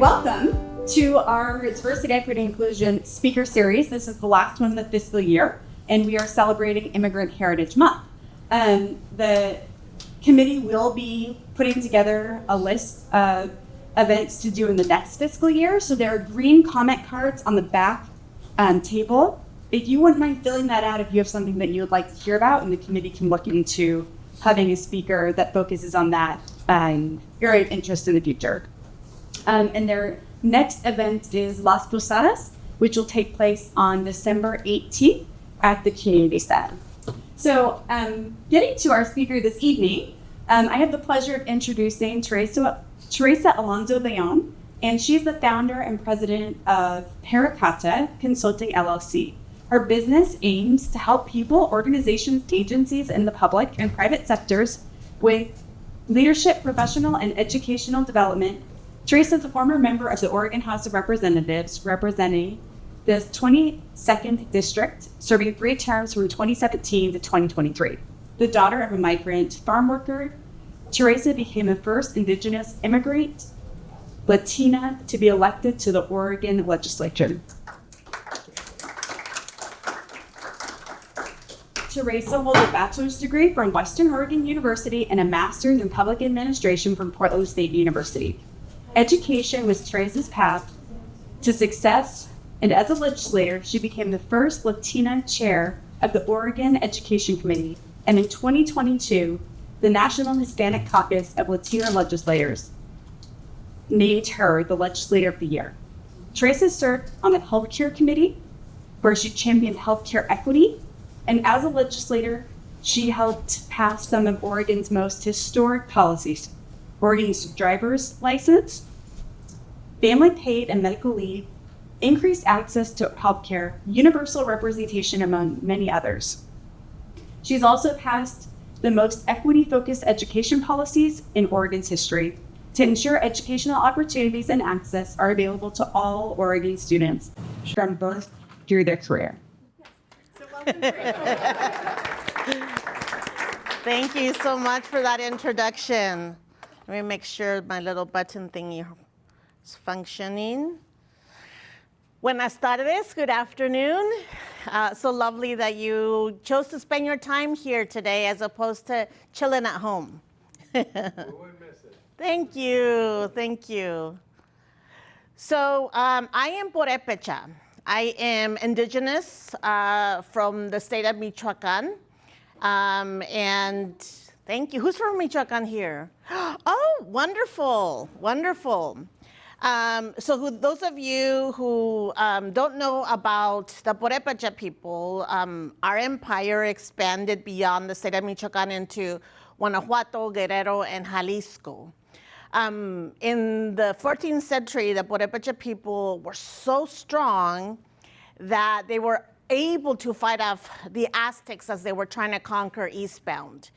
Welcome to our Diversity, Equity, and Inclusion speaker series. This is the last one of the fiscal year, and we are celebrating Immigrant Heritage Month. The committee will be putting together a list of events to do in the next fiscal year. So there are green comment cards on the back table. If you wouldn't mind filling that out if you have something that you would like to hear about, and the committee can look into having a speaker that focuses on that area of interest in the future. And their next event is Las Posadas, which will take place on December 18th at the Community Center. So getting to our speaker this evening, I have the pleasure of introducing Teresa Alonso León, and she's the founder and president of Paracata Consulting LLC. Her business aims to help people, organizations, agencies, and the public and private sectors with leadership, professional, and educational development. Teresa is a former member of the Oregon House of Representatives, representing the 22nd District, serving 3 terms from 2017 to 2023. The daughter of a migrant farm worker, Teresa became the first Indigenous immigrant Latina to be elected to the Oregon legislature. Teresa holds a bachelor's degree from Western Oregon University and a master's in public administration from Portland State University. Education was Teresa's path to success, and as a legislator, she became the first Latina chair of the Oregon Education Committee, and in 2022, the National Hispanic Caucus of Latino Legislators named her the Legislator of the Year. Teresa served on the Healthcare Committee, where she championed healthcare equity, and as a legislator, she helped pass some of Oregon's most historic policies: Oregon's driver's license, family paid and medical leave, increased access to healthcare, universal representation, among many others. She's also passed the most equity-focused education policies in Oregon's history to ensure educational opportunities and access are available to all Oregon students from birth through their career. So welcome, Thank you so much for that introduction. Let me make sure my little button thingy is functioning. Buenas tardes, good afternoon. So lovely that you chose to spend your time here today as opposed to chilling at home. We wouldn't miss it. Thank you, thank you. So I am Purépecha. I am indigenous from the state of Michoacán. And thank you. Who's from Michoacán here? Oh, wonderful, wonderful. So those of you who don't know about the Purépecha people, our empire expanded beyond the state of Michoacán into Guanajuato, Guerrero, and Jalisco. In the 14th century, the Purépecha people were so strong that they were able to fight off the Aztecs as they were trying to conquer eastbound.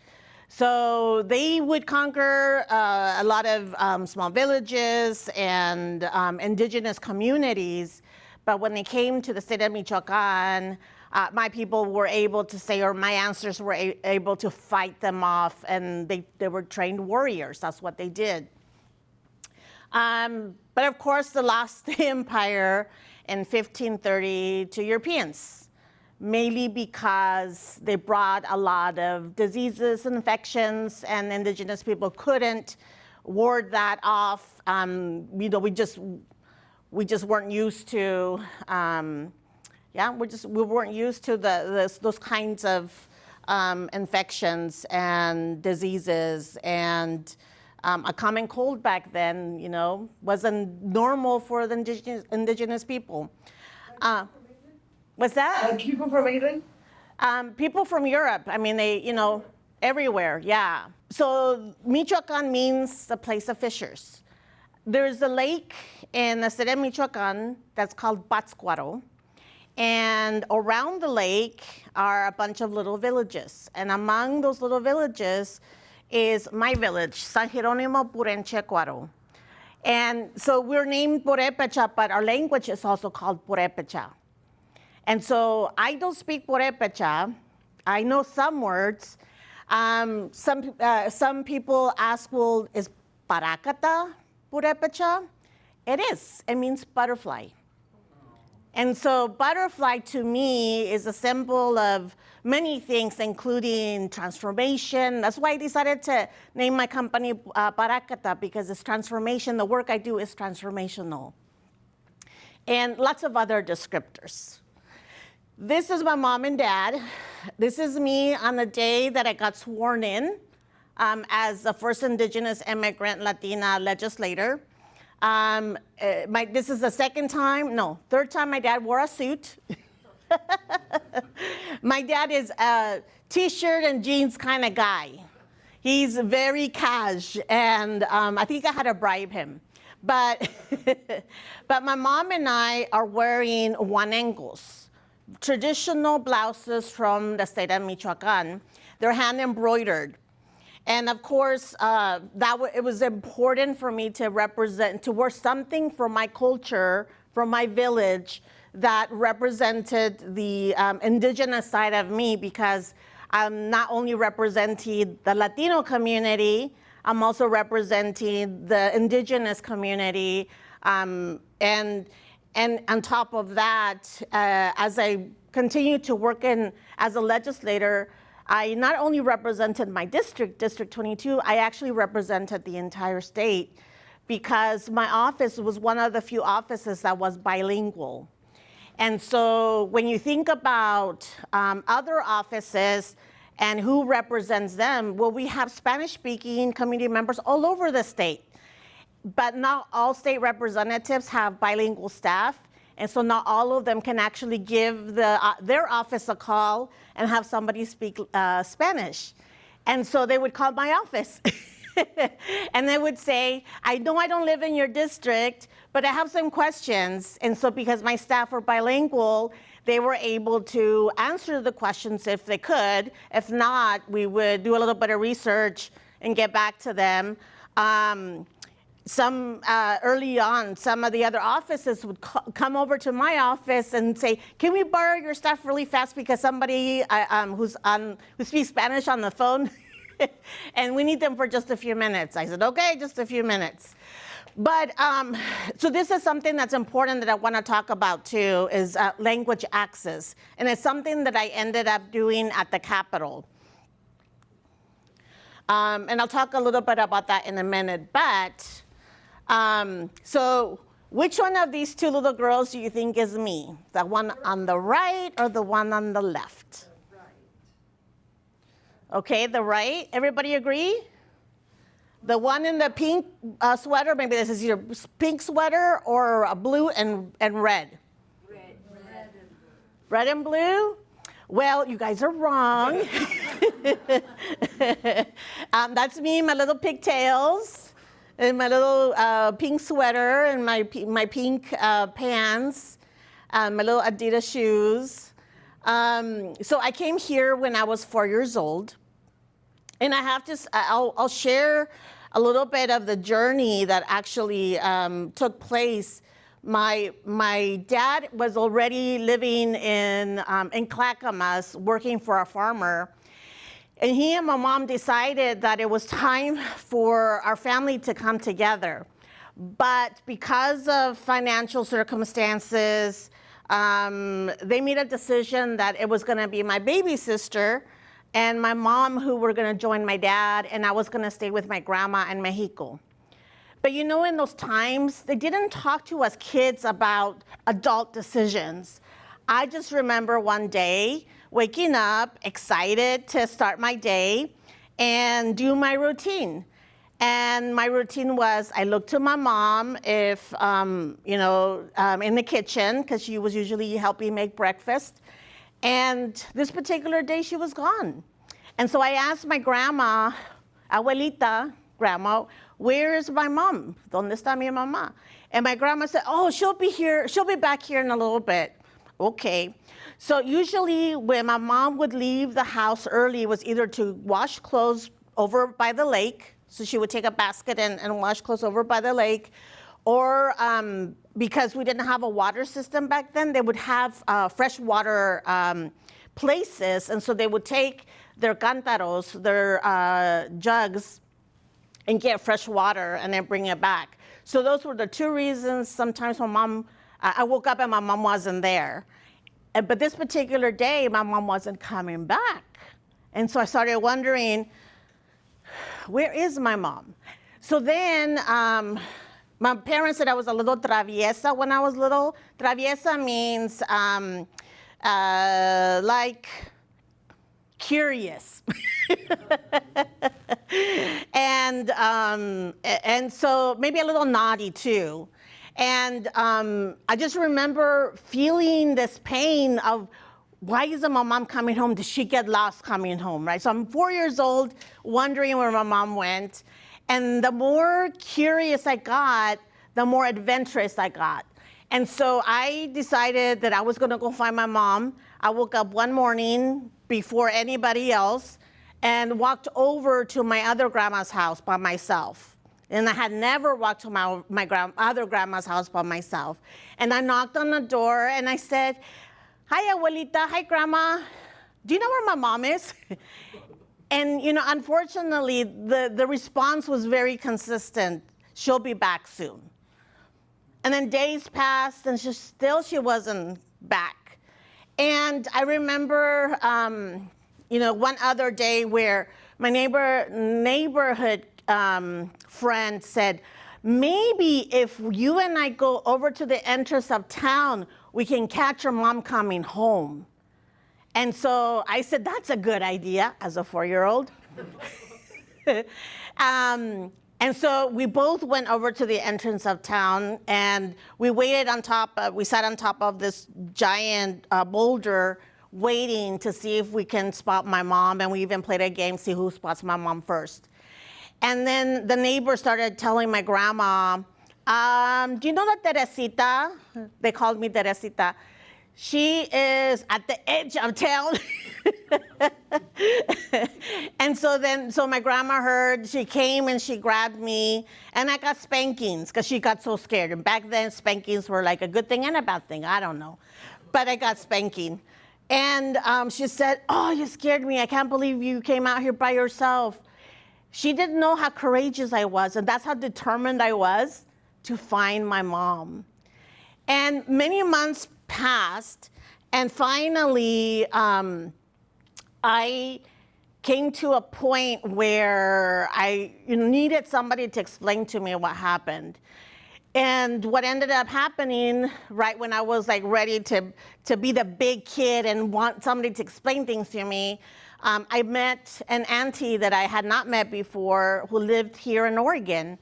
So they would conquer a lot of small villages and indigenous communities, but when they came to the state of Michoacán, my people were able to say, or my ancestors were able to fight them off, and they were trained warriors. That's what they did. But of course, they lost the empire in 1530 to Europeans, mainly because they brought a lot of diseases and infections, and indigenous people couldn't ward that off. We just weren't used to, we weren't used to those kinds of infections and diseases, and a common cold back then, wasn't normal for the indigenous people. What's that? People from England? People from Europe. I mean, they, everywhere, yeah. So Michoacán means the place of fishers. There's a lake in the state of Michoacán that's called Pátzcuaro. And around the lake are a bunch of little villages. And among those little villages is my village, San Jerónimo Purenchecuaro. And so we're named Purépecha, but our language is also called Purépecha. And so I don't speak Purépecha. I know some words. Some people ask, well, is Paracata Purépecha? It is. It means butterfly. And so butterfly to me is a symbol of many things, including transformation. That's why I decided to name my company Barakata, because it's transformation. The work I do is transformational. And lots of other descriptors. This is my mom and dad. This is me on the day that I got sworn in as the first indigenous immigrant Latina legislator. This is the third time my dad wore a suit. My dad is a t-shirt and jeans kind of guy. He's very cash, and I think I had to bribe him. But, but my mom and I are wearing guanengos, traditional blouses from the state of Michoacan. They're hand embroidered. And of course, it was important for me to wear something from my culture, from my village, that represented the indigenous side of me, because I'm not only representing the Latino community, I'm also representing the indigenous community. And on top of that, as I continue to work as a legislator, I not only represented my district, District 22, I actually represented the entire state, because my office was one of the few offices that was bilingual. And so when you think about other offices and who represents them, well, we have Spanish-speaking community members all over the state, but not all state representatives have bilingual staff. And so not all of them can actually give their office a call and have somebody speak Spanish. And so they would call my office. And they would say, I know I don't live in your district, but I have some questions. And so because my staff are bilingual, they were able to answer the questions if they could. If not, we would do a little bit of research and get back to them. Early on, some of the other offices would come over to my office and say, can we borrow your stuff really fast, because somebody who speaks Spanish on the phone, and we need them for just a few minutes. I said, okay, just a few minutes. But, so this is something that's important that I want to talk about too, is language access. And it's something that I ended up doing at the Capitol. And I'll talk a little bit about that in a minute, but, so which one of these two little girls do you think is me? The one on the right or the one on the left? The right. Okay, the right. Everybody agree? The one in the pink sweater, maybe this is your pink sweater, or a blue and red? Red and blue. Red and blue? Well, you guys are wrong. That's me, my little pigtails, and my little pink sweater, and my pink pants, my little Adidas shoes. So I came here when I was 4 years old. And I'll share a little bit of the journey that actually took place. My dad was already living in Clackamas, working for a farmer. And he and my mom decided that it was time for our family to come together. But because of financial circumstances, they made a decision that it was going to be my baby sister and my mom who were going to join my dad, and I was going to stay with my grandma in Mexico. But you know, in those times, they didn't talk to us kids about adult decisions. I just remember one day waking up excited to start my day and do my routine. And my routine was, I looked to my mom if, in the kitchen, because she was usually helping make breakfast. And this particular day, she was gone. And so I asked my grandma, abuelita, grandma, where is my mom? ¿Dónde está mi mamá? And my grandma said, oh, she'll be here. She'll be back here in a little bit. Okay. So usually when my mom would leave the house early, it was either to wash clothes over by the lake. So she would take a basket and wash clothes over by the lake. Or because we didn't have a water system back then, they would have freshwater places. And so they would take their cántaros, their jugs, and get fresh water and then bring it back. So those were the two reasons. Sometimes my mom, I woke up and my mom wasn't there. But this particular day, my mom wasn't coming back. And so I started wondering, where is my mom? So then my parents said I was a little traviesa when I was little. Traviesa means like curious. and so maybe a little naughty too. And I just remember feeling this pain of, why isn't my mom coming home? Did she get lost coming home, right? So I'm 4 years old, wondering where my mom went. And the more curious I got, the more adventurous I got. And so I decided that I was gonna go find my mom. I woke up one morning before anybody else and walked over to my other grandma's house by myself. And I had never walked to my other grandma's house by myself. And I knocked on the door and I said, "Hi, abuelita, hi, grandma. Do you know where my mom is?" And unfortunately, the response was very consistent. "She'll be back soon." And then days passed and she wasn't back. And I remember, one other day where my neighborhood friend said, "Maybe if you and I go over to the entrance of town, we can catch your mom coming home." And so I said, "That's a good idea," as a 4-year-old. And so we both went over to the entrance of town, and we sat on top of this giant boulder, waiting to see if we can spot my mom, and we even played a game, see who spots my mom first. And then the neighbor started telling my grandma, "Do you know that Teresita?" They called me Teresita. "She is at the edge of town." And so my grandma heard, she came and she grabbed me, and I got spankings because she got so scared. And back then, spankings were like a good thing and a bad thing, I don't know. But I got spanking. And she said, "Oh, you scared me. I can't believe you came out here by yourself." She didn't know how courageous I was, and that's how determined I was to find my mom. And many months passed, and finally, I came to a point where I needed somebody to explain to me what happened. And what ended up happening, right when I was like ready to be the big kid and want somebody to explain things to me, I met an auntie that I had not met before who lived here in Oregon.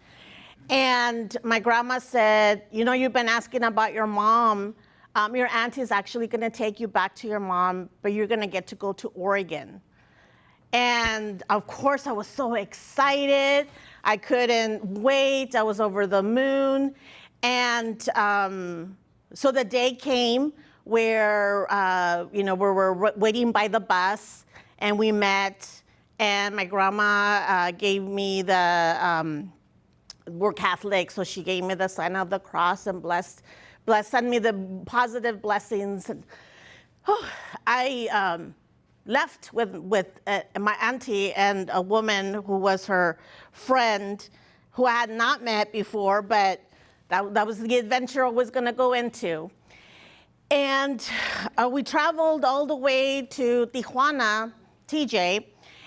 And my grandma said, "You've been asking about your mom. Your auntie is actually gonna take you back to your mom, but you're gonna get to go to Oregon." And of course I was so excited. I couldn't wait. I was over the moon. And so the day came where, we were waiting by the bus, and we met, and my grandma gave me we're Catholic, so she gave me the sign of the cross and sent me the positive blessings. And I left with my auntie and a woman who was her friend, who I had not met before, but that was the adventure I was gonna go into. And we traveled all the way to Tijuana, TJ,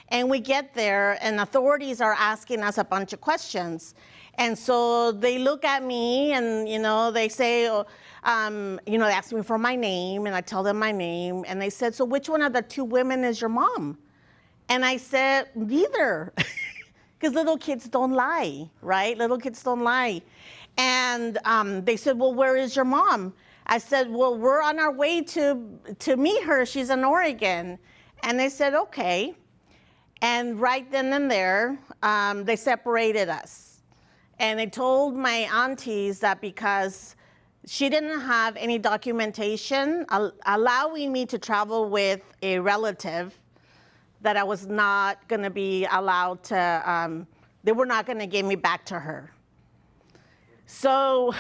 and we get there, and authorities are asking us a bunch of questions. And so they look at me, and they say, they ask me for my name, and I tell them my name, and they said, "So which one of the two women is your mom?" And I said, "Neither," because little kids don't lie, right? Little kids don't lie. And they said, "Well, where is your mom?" I said, "Well, we're on our way to meet her. She's in Oregon." And they said, "Okay." And right then and there, they separated us. And they told my aunties that because she didn't have any documentation allowing me to travel with a relative, that I was not gonna be allowed to, they were not gonna give me back to her. So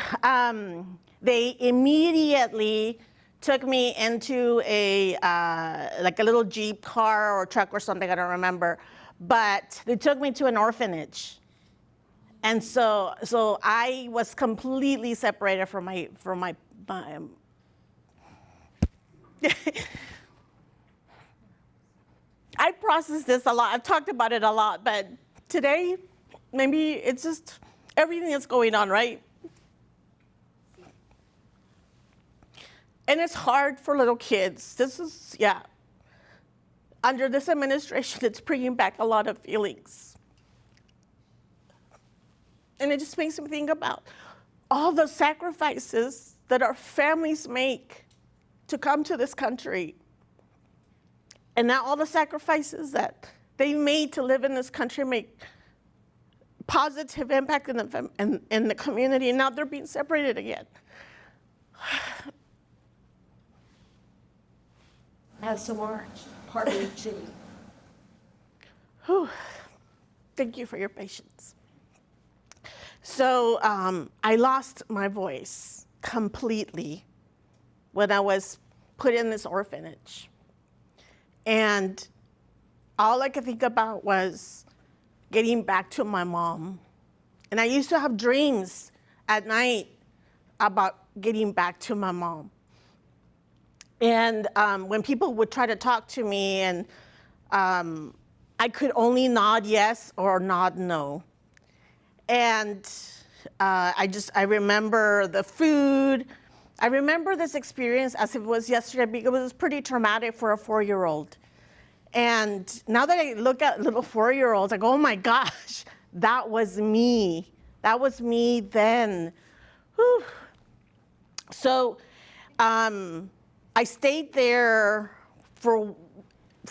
they immediately took me into like a little Jeep car or truck or something, I don't remember. But they took me to an orphanage. And so I was completely separated from my I processed this a lot. I've talked about it a lot, but today, maybe it's just everything that's going on, right? And it's hard for little kids. This is, yeah. Under this administration, it's bringing back a lot of feelings. And it just makes me think about all the sacrifices that our families make to come to this country. And now all the sacrifices that they made to live in this country make positive impact in the community, and now they're being separated again. Have some orange, part of it too. Whew. Thank you for your patience. So I lost my voice completely when I was put in this orphanage. And all I could think about was getting back to my mom. And I used to have dreams at night about getting back to my mom. And when people would try to talk to me, and I could only nod yes or nod no. And I remember the food. I remember this experience as if it was yesterday because it was pretty traumatic for a 4-year-old. And now that I look at little 4-year-olds, I go, oh my gosh, that was me. That was me then. Whew. So I stayed there for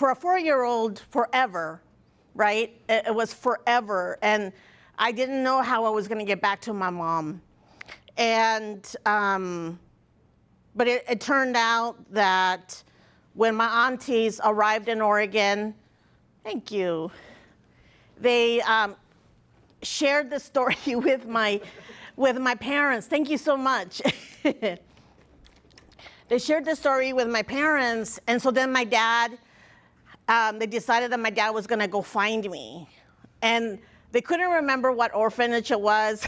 a 4-year-old forever, right? It was forever. And I didn't know how I was going to get back to my mom. And but it turned out that when my aunties arrived in Oregon, thank you, they shared the story with my parents. Thank you so much. They shared the story with my parents, and so then my dad, they decided that my dad was gonna go find me. And they couldn't remember what orphanage it was.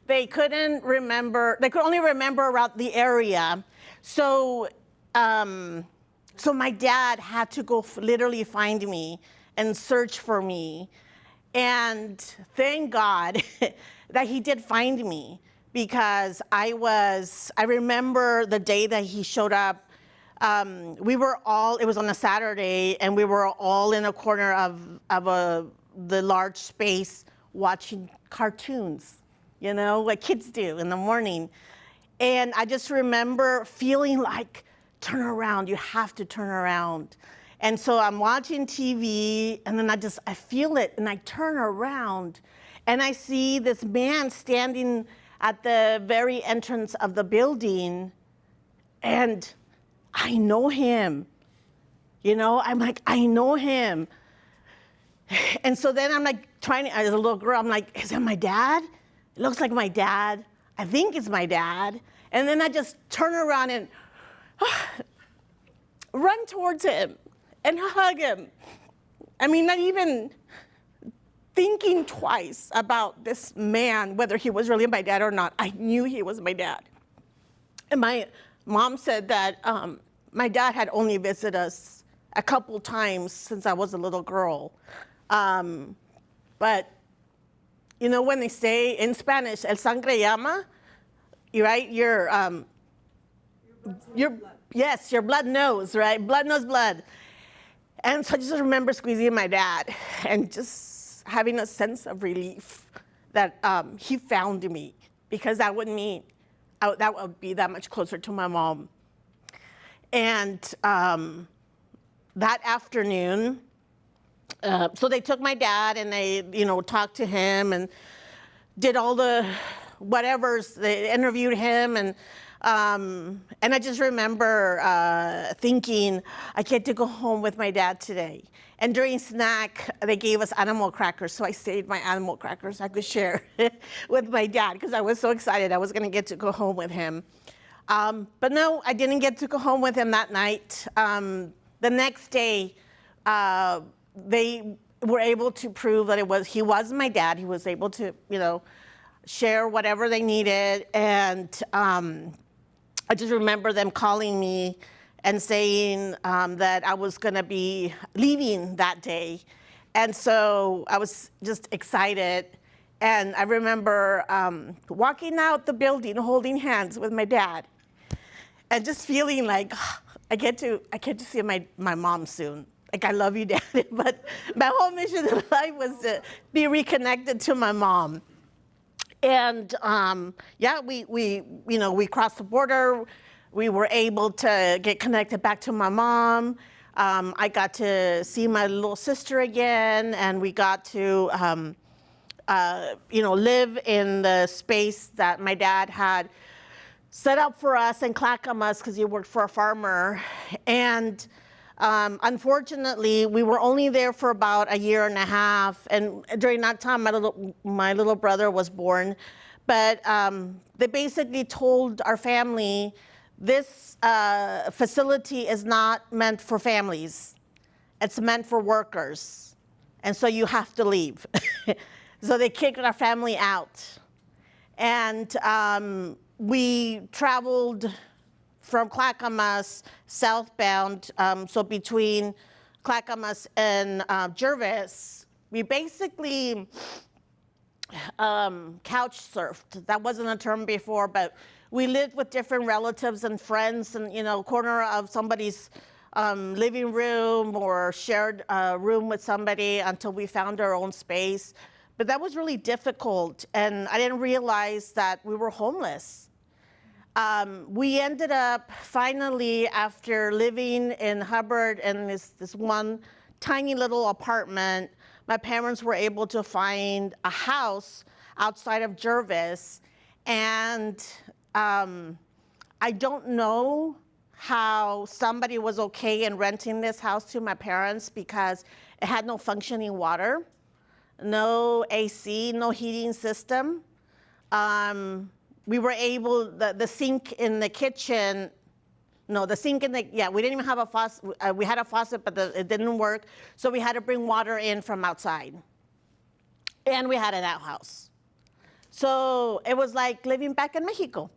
They could only remember around the area. So my dad had to go literally find me and search for me. And thank God that he did find me, because I remember the day that he showed up. It was on a Saturday, and we were all in a corner of the large space watching cartoons, you know, like kids do in the morning. And I just remember feeling like, turn around, you have to turn around. And so I'm watching TV, and then I feel it, and I turn around, and I see this man standing at the very entrance of the building, and I know him. You know, I'm like, I know him. And so then I'm like as a little girl, I'm like, is that my dad? It looks like my dad. I think it's my dad. And then I just turn around and run towards him and hug him. I mean, not even thinking twice about this man, whether he was really my dad or not. I knew he was my dad. And my mom said that my dad had only visited us a couple times since I was a little girl. But, you know, when they say in Spanish, el sangre llama, right? Your blood knows, right? Blood knows blood. And so I just remember squeezing my dad and just having a sense of relief that he found me, because that would mean that would be that much closer to my mom. And that afternoon, so they took my dad and they, talked to him and did all the whatevers. They interviewed him, and I just remember thinking, I get to go home with my dad today. And during snack, they gave us animal crackers, so I saved my animal crackers I could share with my dad, because I was so excited I was going to get to go home with him. But no, I didn't get to go home with him that night. The next day, were able to prove that he was my dad. He was able to, share whatever they needed. And I just remember them calling me and saying that I was going to be leaving that day. And so I was just excited. And I remember walking out the building holding hands with my dad and just feeling like, I get to see my mom soon. Like, I love you, Dad. But my whole mission in life was to be reconnected to my mom. And we crossed the border. We were able to get connected back to my mom. I got to see my little sister again, and we got to live in the space that my dad had set up for us in Clackamas because he worked for a farmer. And unfortunately, we were only there for about a year and a half. And during that time, my little brother was born. But they basically told our family, this facility is not meant for families. It's meant for workers. And so you have to leave. So they kicked our family out. And we traveled from Clackamas southbound, so between Clackamas and Jervis. We basically couch surfed. That wasn't a term before, but we lived with different relatives and friends, and corner of somebody's living room or shared room with somebody until we found our own space. But that was really difficult, and I didn't realize that we were homeless. We ended up finally, after living in Hubbard in this one tiny little apartment, my parents were able to find a house outside of Jervis. And I don't know how somebody was okay in renting this house to my parents because it had no functioning water, no AC, no heating system. We were able, the sink in the kitchen, we didn't even have a faucet. We had a faucet, but it didn't work. So we had to bring water in from outside. And we had an outhouse. So it was like living back in Mexico.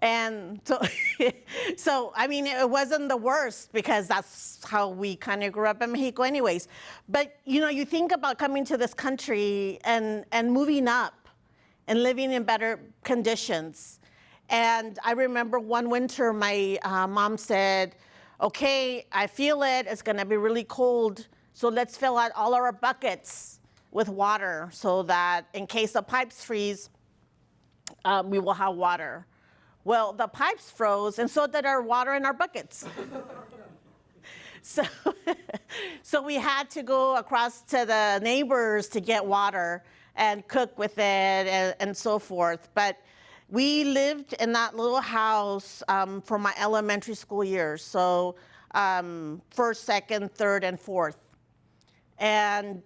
And so, it wasn't the worst because that's how we kind of grew up in Mexico anyways. But, you think about coming to this country and moving up and living in better conditions. And I remember one winter, my mom said, okay, I feel it, it's gonna be really cold, so let's fill out all our buckets with water so that in case the pipes freeze, we will have water. Well, the pipes froze, and so did our water in our buckets. So we had to go across to the neighbors to get water and cook with it and so forth. But we lived in that little house for my elementary school years, so first, second, third, and fourth. And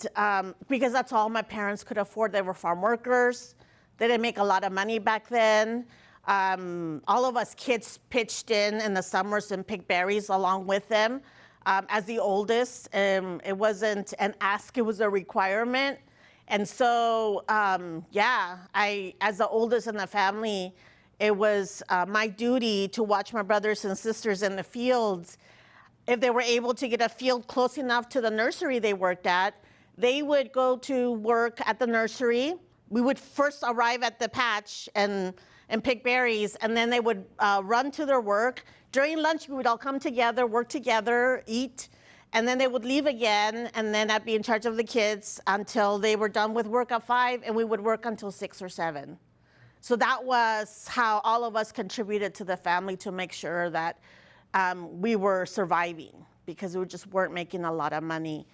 because that's all my parents could afford. They were farm workers. They didn't make a lot of money back then. All of us kids pitched in the summers and picked berries along with them. As the oldest, it wasn't an ask, it was a requirement. And so, as the oldest in the family, it was my duty to watch my brothers and sisters in the fields. If they were able to get a field close enough to the nursery they worked at, they would go to work at the nursery. We would first arrive at the patch and pick berries, and then they would run to their work. During lunch, we would all come together, work together, eat, and then they would leave again, and then I'd be in charge of the kids until they were done with work at 5, and we would work until 6 or 7. So that was how all of us contributed to the family to make sure that we were surviving, because we just weren't making a lot of money.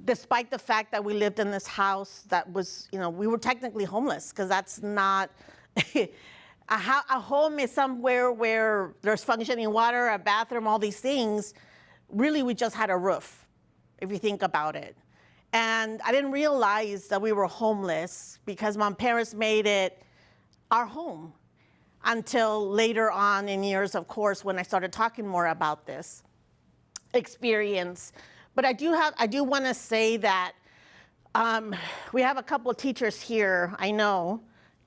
Despite the fact that we lived in this house that was, we were technically homeless, because that's not, a home is somewhere where there's functioning water, a bathroom, all these things. Really, we just had a roof, if you think about it. And I didn't realize that we were homeless because my parents made it our home until later on in years, of course, when I started talking more about this experience. But I do want to say that we have a couple of teachers here, I know.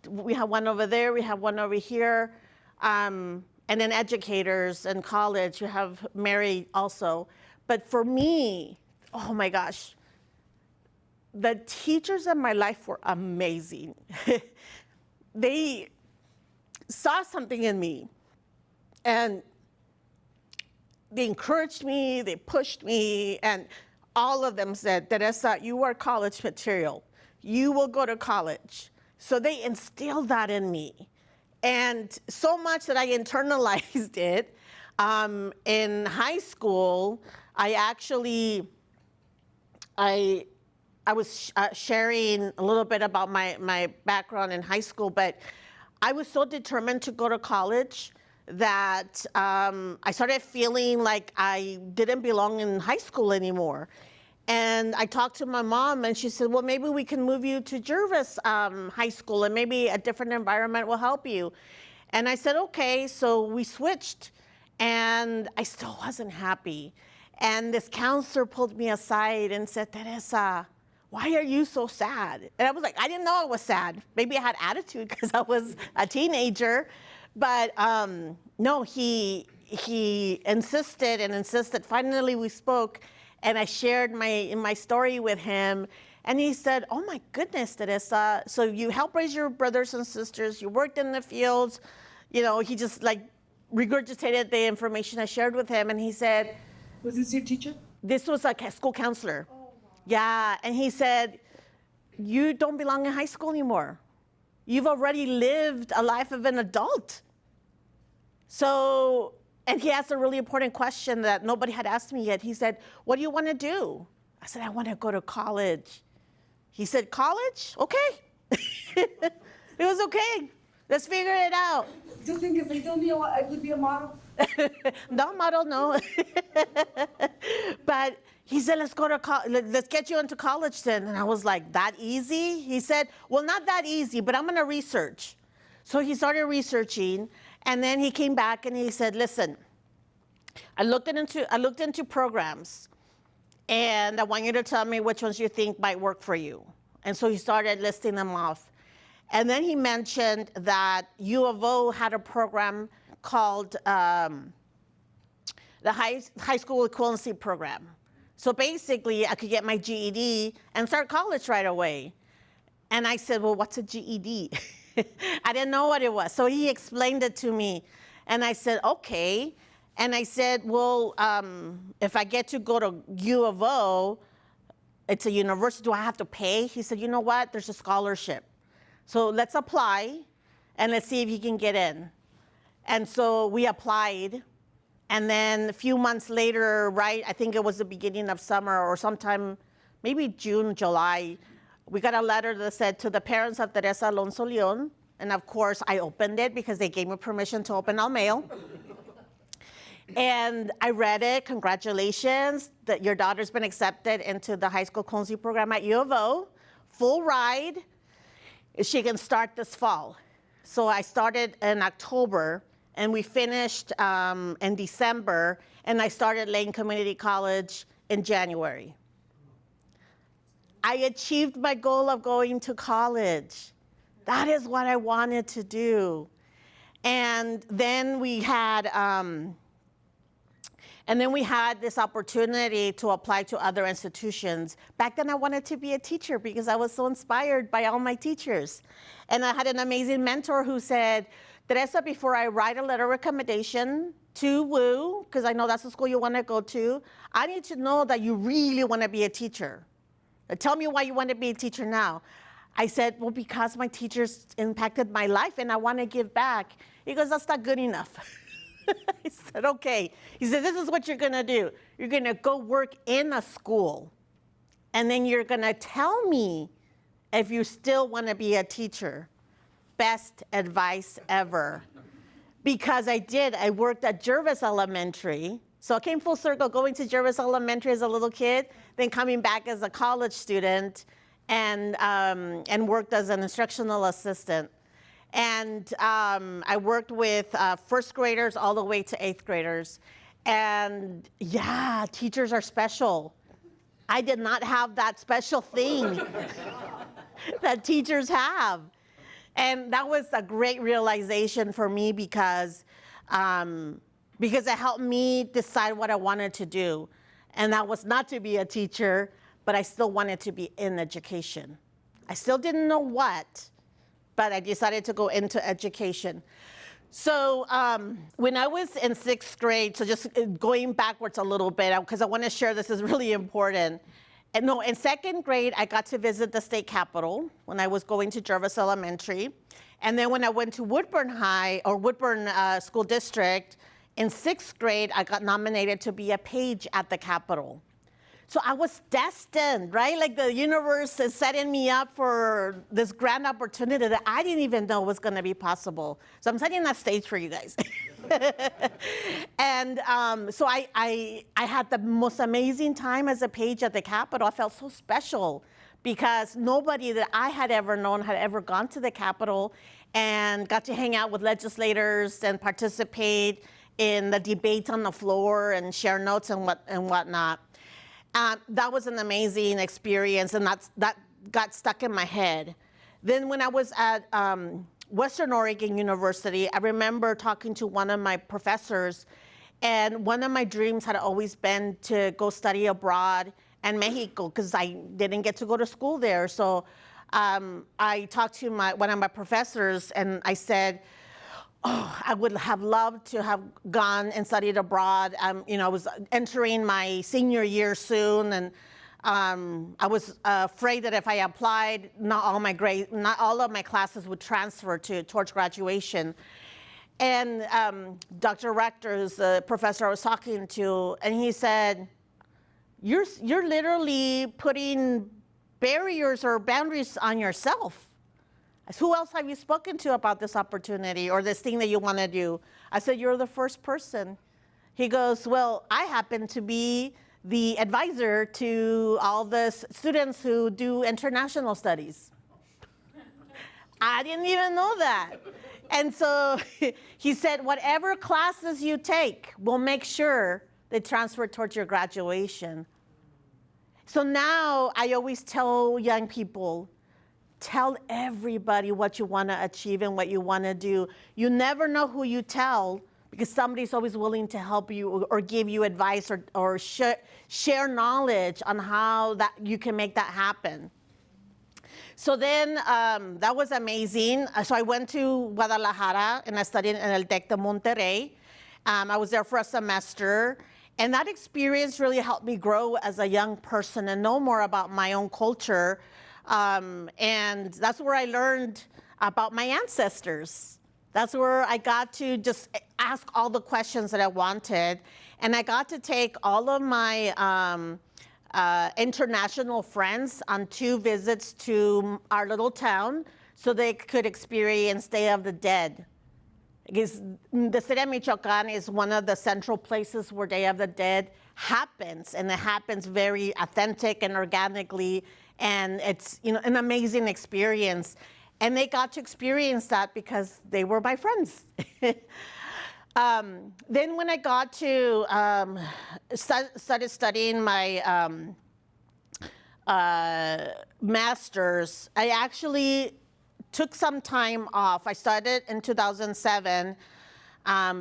We have one over there, we have one over here. And then educators in college, you have Mary also. But for me, oh my gosh, the teachers in my life were amazing. They saw something in me, and they encouraged me, they pushed me, and all of them said, Teresa, you are college material. You will go to college. So they instilled that in me. And so much that I internalized it. In high school, I was sharing a little bit about my background in high school, but I was so determined to go to college that I started feeling like I didn't belong in high school anymore. And I talked to my mom, and she said, well, maybe we can move you to Jervis High School, and maybe a different environment will help you. And I said, okay, so we switched, and I still wasn't happy. And this counselor pulled me aside and said, Teresa, why are you so sad? And I was like, I didn't know I was sad. Maybe I had attitude because I was a teenager. But no, he insisted and insisted. Finally, we spoke, and I shared my story with him. And he said, oh my goodness, Teresa, so you helped raise your brothers and sisters, you worked in the fields. You know, he just like regurgitated the information I shared with him. And he said, Was this your teacher? this was a school counselor. Oh, wow. Yeah, and he said, you don't belong in high school anymore. You've already lived a life of an adult. So, and he asked a really important question that nobody had asked me yet. He said, what do you want to do? I said, I want to go to college. He said, college? Okay. It was okay. Let's figure it out. Do you think if they told me I could be a model? No, model, no. But he said, let's go to let's get you into college then. And I was like, that easy? He said, well, not that easy, but I'm going to research. So he started researching, and then he came back and he said, listen, I looked into programs, and I want you to tell me which ones you think might work for you. And so he started listing them off. And then he mentioned that U of O had a program called the High School Equivalency Program. So basically, I could get my GED and start college right away. And I said, well, what's a GED? I didn't know what it was. So he explained it to me. And I said, okay. And I said, well, if I get to go to U of O, it's a university, do I have to pay? He said, you know what? There's a scholarship. So let's apply, and let's see if you can get in. And so we applied, and then a few months later, right, I think it was the beginning of summer or sometime, maybe June, July, we got a letter that said to the parents of Teresa Alonso León, and of course I opened it because they gave me permission to open all mail. And I read it, congratulations, that your daughter's been accepted into the high school equivalency program at U of O, full ride. She can start this fall. So I started in October, and we finished in December, and I started León Community College in January. I achieved my goal of going to college. That is what I wanted to do. And then we had this opportunity to apply to other institutions. Back then I wanted to be a teacher because I was so inspired by all my teachers. And I had an amazing mentor who said, Teresa, before I write a letter of recommendation to WU, because I know that's the school you want to go to, I need to know that you really want to be a teacher. Tell me why you want to be a teacher now. I said, well, because my teachers impacted my life and I want to give back. He goes, that's not good enough. I said, okay. He said, this is what you're going to do. You're going to go work in a school, and then you're going to tell me if you still want to be a teacher. Best advice ever. Because I did. I worked at Jervis Elementary. So I came full circle, going to Jervis Elementary as a little kid, then coming back as a college student, and worked as an instructional assistant. And I worked with first graders all the way to 8th graders. And yeah, teachers are special. I did not have that special thing that teachers have. And that was a great realization for me because it helped me decide what I wanted to do. And that was not to be a teacher, but I still wanted to be in education. I still didn't know what, but I decided to go into education. So when I was in 6th grade, so just going backwards a little bit, because I want to share this is really important. And no, in 2nd grade, I got to visit the state capitol when I was going to Jervis Elementary. And then when I went to Woodburn High, or Woodburn School District, in 6th grade, I got nominated to be a page at the Capitol. So I was destined, right? Like the universe is setting me up for this grand opportunity that I didn't even know was going to be possible. So I'm setting that stage for you guys. And so I had the most amazing time as a page at the Capitol. I felt so special because nobody that I had ever known had ever gone to the Capitol and got to hang out with legislators and participate in the debates on the floor and share notes and whatnot. That was an amazing experience, and that got stuck in my head. Then when I was at Western Oregon University, I remember talking to one of my professors, and one of my dreams had always been to go study abroad in Mexico, because I didn't get to go to school there. So I talked to one of my professors, and I said, oh, I would have loved to have gone and studied abroad. I was entering my senior year soon, and I was afraid that if I applied, not all of my classes would transfer towards graduation. And Dr. Rector, who's the professor I was talking to, and he said, "You're literally putting barriers or boundaries on yourself. Who else have you spoken to about this opportunity or this thing that you want to do?" I said, "You're the first person." He goes, "Well, I happen to be the advisor to all the students who do international studies." I didn't even know that. And so he said, "Whatever classes you take, we'll make sure they transfer towards your graduation." So now I always tell young people, tell everybody what you want to achieve and what you want to do. You never know who you tell, because somebody's always willing to help you or give you advice or share knowledge on how that you can make that happen. So then that was amazing. So I went to Guadalajara and I studied in El Tec de Monterrey. I was there for a semester. And that experience really helped me grow as a young person and know more about my own culture. And that's where I learned about my ancestors. That's where I got to just ask all the questions that I wanted. And I got to take all of my international friends on 2 visits to our little town so they could experience Day of the Dead. Because the city of Michoacan is one of the central places where Day of the Dead happens, and it happens very authentic and organically, and it's an amazing experience. And they got to experience that because they were my friends. Then when I got to started studying my master's, I actually took some time off. I started in 2007,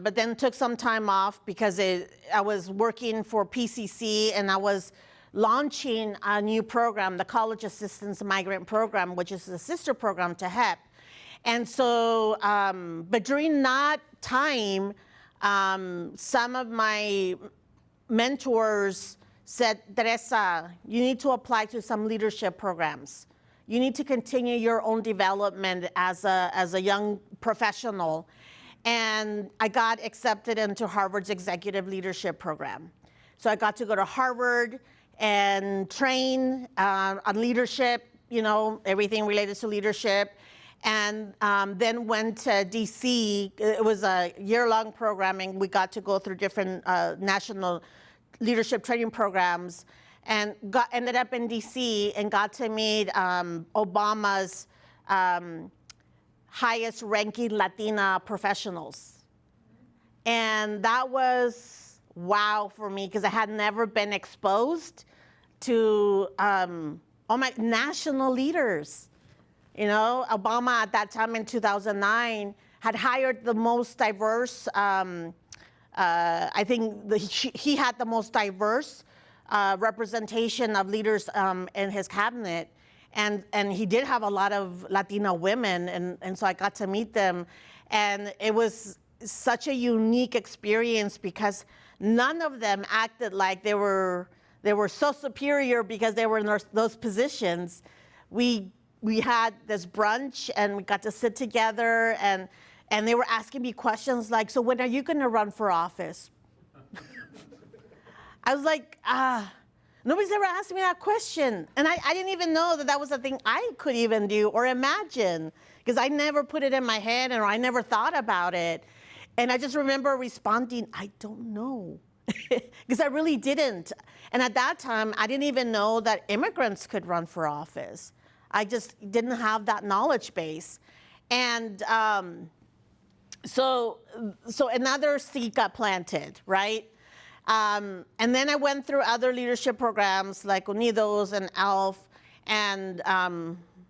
but then took some time off because I was working for PCC and I was launching a new program, the College Assistance Migrant Program, which is a sister program to HEP. And so, but during that time, some of my mentors said, "Teresa, you need to apply to some leadership programs. You need to continue your own development as a young professional." And I got accepted into Harvard's Executive Leadership Program. So I got to go to Harvard and train on leadership, everything related to leadership. And then went to DC. It was a year-long programming. We got to go through different national leadership training programs, and ended up in DC and got to meet Obama's highest ranking Latina professionals. And that was wow for me, because I had never been exposed to all my national leaders. You know, Obama at that time in 2009 had hired the most diverse, I think he had the most diverse representation of leaders in his cabinet. And he did have a lot of Latina women, and so I got to meet them. And it was such a unique experience because none of them acted like they were so superior because they were in those positions. We had this brunch and we got to sit together, and they were asking me questions like, so when are you gonna run for office? I was like, nobody's ever asked me that question. And I didn't even know that was a thing I could even do or imagine, because I never put it in my head or I never thought about it. And I just remember responding, I don't know, because I really didn't. And at that time, I didn't even know that immigrants could run for office. I just didn't have that knowledge base. And so another seed got planted, right? And then I went through other leadership programs like Unidos and ALF, and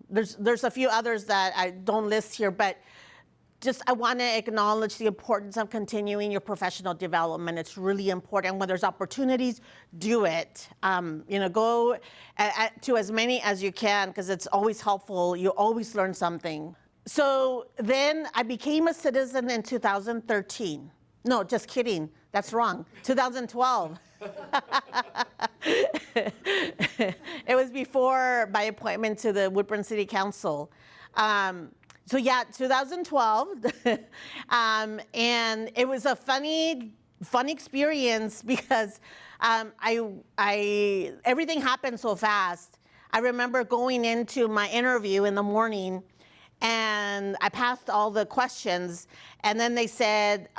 there's a few others that I don't list here, but just I want to acknowledge the importance of continuing your professional development. It's really important. When there's opportunities, do it. You know, go to as many as you can, because it's always helpful. You always learn something. So then I became a citizen in 2013. No, just kidding. That's wrong. 2012. It was before my appointment to the Woodburn City Council. So yeah, 2012, and it was a fun experience because everything happened so fast. I remember going into my interview in the morning, and I passed all the questions, and then they said,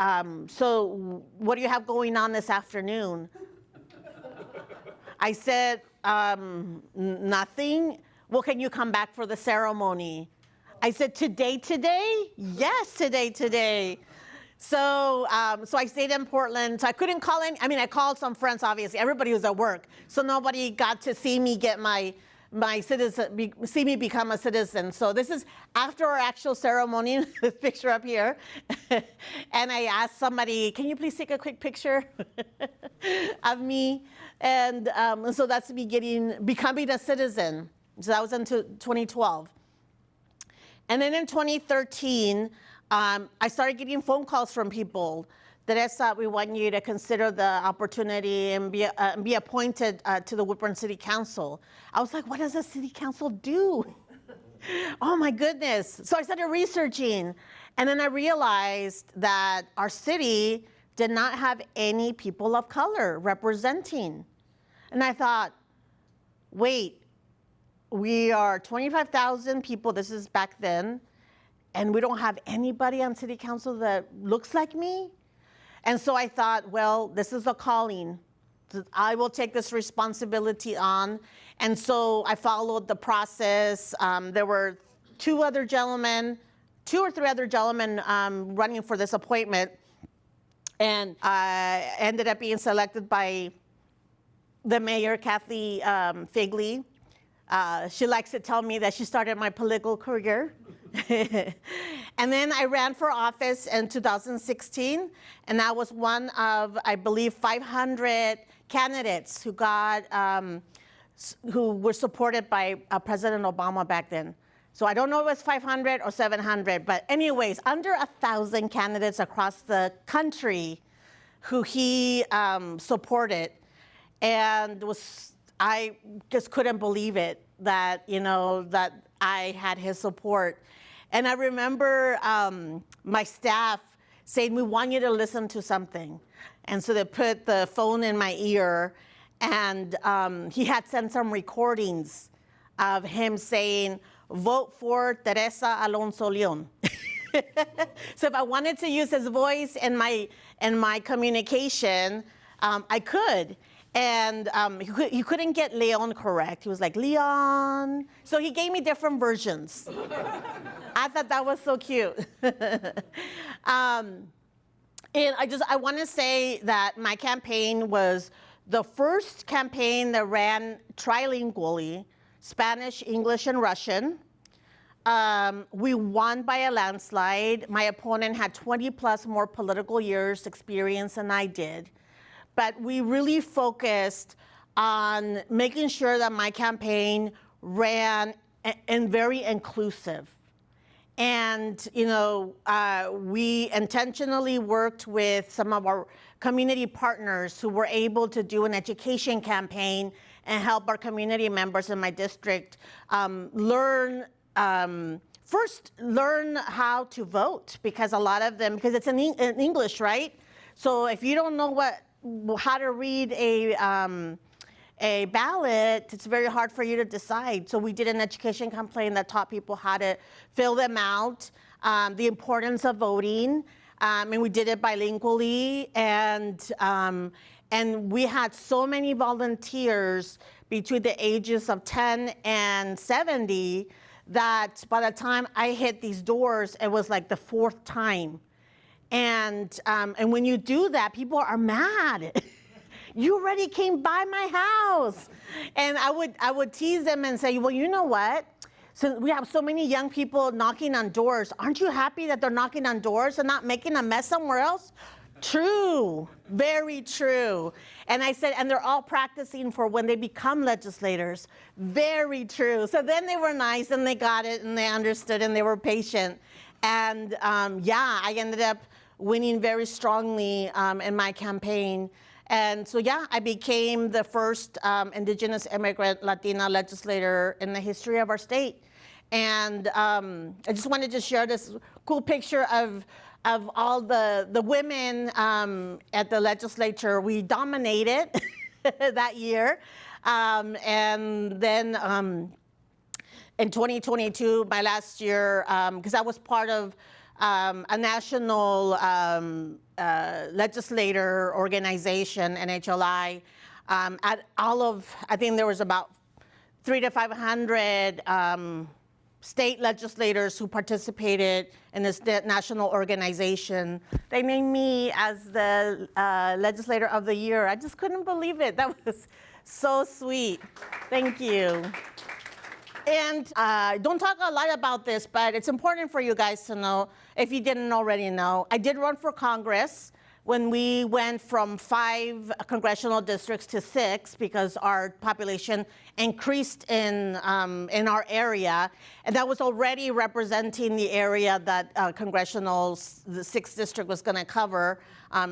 so what do you have going on this afternoon? I said, nothing. Well, can you come back for the ceremony? I said, today? Yes, today. So I stayed in Portland. So I couldn't call I called some friends, obviously. Everybody was at work. So nobody got to see me get my see me become a citizen. So this is after our actual ceremony, this picture up here. And I asked somebody, can you please take a quick picture of me? And so that's me becoming a citizen. So that was in 2012. And then in 2013, I started getting phone calls from people. Teresa, we want you to consider the opportunity and be appointed to the Woodburn City Council. I was like, what does the city council do? Oh my goodness. So I started researching, and then I realized that our city did not have any people of color representing. And I thought, wait, we are 25,000 people, this is back then, and we don't have anybody on city council that looks like me? And so I thought, well, this is a calling. I will take this responsibility on. And so I followed the process. There were two or three other gentlemen running for this appointment. And I ended up being selected by the mayor, Kathy Figley. She likes to tell me that she started my political career. And then I ran for office in 2016, and I was one of, I believe, 500 candidates who were supported by President Obama back then. So I don't know if it was 500 or 700, but anyways, under 1,000 candidates across the country who he supported, and I just couldn't believe it that I had his support. And I remember my staff saying, we want you to listen to something. And so they put the phone in my ear, and he had sent some recordings of him saying, vote for Teresa Alonso León. So if I wanted to use his voice in my communication, I could. And he couldn't get León correct. He was like, León. So he gave me different versions. I thought that was so cute. And I want to say that my campaign was the first campaign that ran trilingually, Spanish, English, and Russian. We won by a landslide. My opponent had 20 plus more political years experience than I did. But we really focused on making sure that my campaign ran and very inclusive. And, we intentionally worked with some of our community partners who were able to do an education campaign and help our community members in my district learn how to vote, because a lot of them, because it's in English, right? So if you don't know how to read a ballot, it's very hard for you to decide. So we did an education campaign that taught people how to fill them out, the importance of voting, and we did it bilingually. And we had so many volunteers between the ages of 10 and 70 that by the time I hit these doors, it was like the fourth time. And when you do that, people are mad. You already came by my house. And I would tease them and say, well, you know what? So we have so many young people knocking on doors. Aren't you happy that they're knocking on doors and not making a mess somewhere else? True, very true. And I said, and they're all practicing for when they become legislators. Very true. So then they were nice and they got it and they understood and they were patient. And I ended up winning very strongly in my campaign. And so, I became the first indigenous immigrant Latina legislator in the history of our state. And I just wanted to share this cool picture of all the women at the legislature. We dominated that year. And then in 2022, my last year, because I was part of a national legislator organization, NHLI, I think there was about 300 to 500 state legislators who participated in this national organization. They named me as the legislator of the year. I just couldn't believe it. That was so sweet. Thank you. And don't talk a lot about this, but it's important for you guys to know, if you didn't already know, I did run for Congress when we went from 5 congressional districts to 6 because our population increased in our area. And that was already representing the area that the 6th district was going to cover,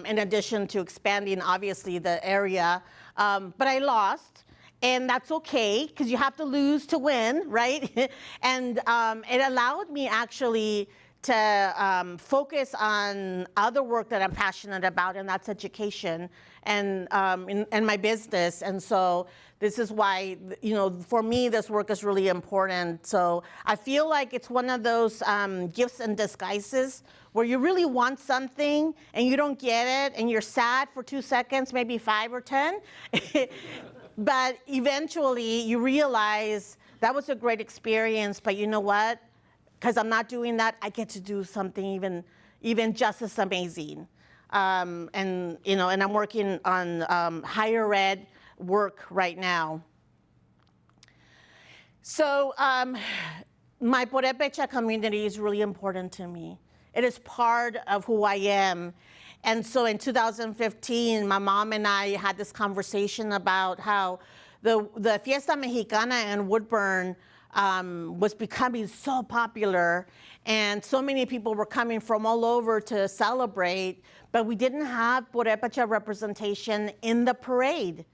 in addition to expanding, obviously, the area. But I lost. And that's okay, because you have to lose to win, right? And it allowed me actually to focus on other work that I'm passionate about, and that's education and my business. And so this is why, for me, this work is really important. So I feel like it's one of those gifts and disguises where you really want something and you don't get it, and you're sad for 2 seconds, maybe 5 or 10. But eventually you realize that was a great experience, but you know what? Because I'm not doing that, I get to do something even just as amazing. And I'm working on higher ed work right now. So my Purépecha community is really important to me. It is part of who I am. And so in 2015, my mom and I had this conversation about how the Fiesta Mexicana in Woodburn was becoming so popular, and so many people were coming from all over to celebrate, but we didn't have Purépecha representation in the parade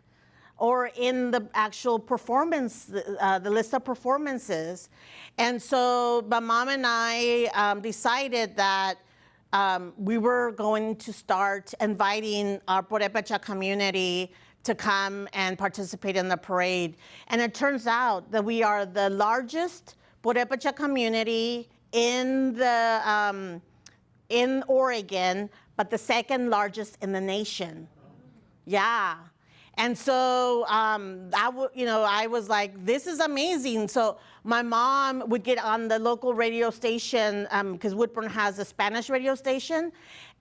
or in the actual performance, the list of performances. And so my mom and I decided that we were going to start inviting our Purépecha community to come and participate in the parade. And it turns out that we are the largest Purépecha community in Oregon, but the second largest in the nation. Yeah. And so I was like, this is amazing. So my mom would get on the local radio station, because Woodburn has a Spanish radio station,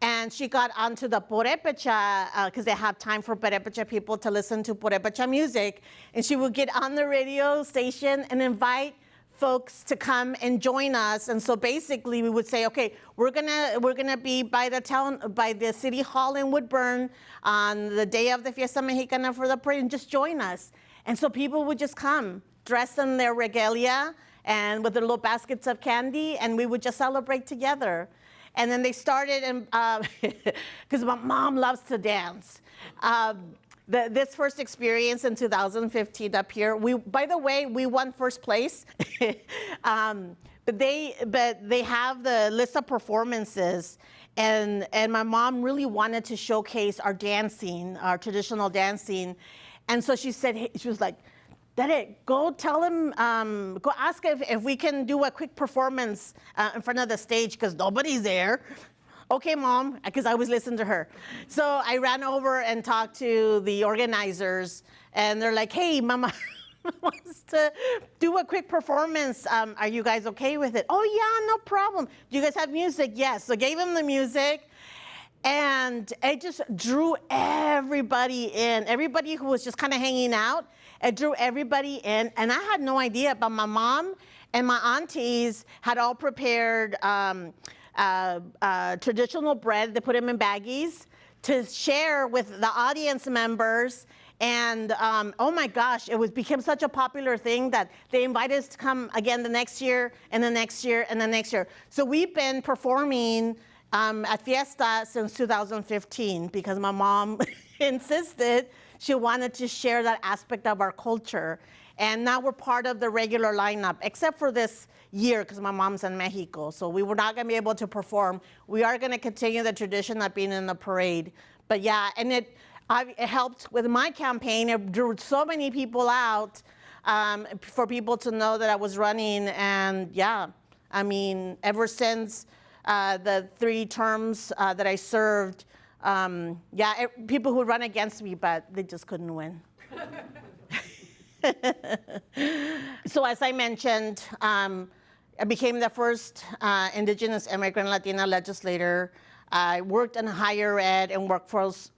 and she got onto the Purepecha, because they have time for Purepecha people to listen to Purepecha music. And she would get on the radio station and invite folks to come and join us. And so basically we would say, okay, we're gonna be by the city hall in Woodburn on the day of the Fiesta Mexicana for the parade, and just join us. And so people would just come dressed in their regalia and with their little baskets of candy, and we would just celebrate together. And then they started, and because my mom loves to dance. This first experience in 2015 up here, by the way, we won first place. But they have the list of performances, and my mom really wanted to showcase our dancing, our traditional dancing. And so she was like, Daddy, go tell him, go ask if we can do a quick performance in front of the stage, because nobody's there. Okay, Mom, because I always listen to her. So I ran over and talked to the organizers, and they're like, hey, Mama wants to do a quick performance. Are you guys okay with it? Oh, yeah, no problem. Do you guys have music? Yes. So gave him the music, and it just drew everybody in. Everybody who was just kind of hanging out, it drew everybody in. And I had no idea, but my mom and my aunties had all prepared traditional bread. They put them in baggies to share with the audience members. And oh my gosh, it became such a popular thing that they invited us to come again the next year, and the next year, and the next year. So we've been performing at Fiesta since 2015, because my mom insisted she wanted to share that aspect of our culture. And now we're part of the regular lineup, except for this year, because my mom's in Mexico. So we were not going to be able to perform. We are going to continue the tradition of being in the parade. But yeah, and it helped with my campaign. It drew so many people out for people to know that I was running. And yeah, I mean, ever since the 3 terms that I served, people who run against me, but they just couldn't win. So as I mentioned, I became the first indigenous immigrant Latina legislator. I worked in higher ed and workforce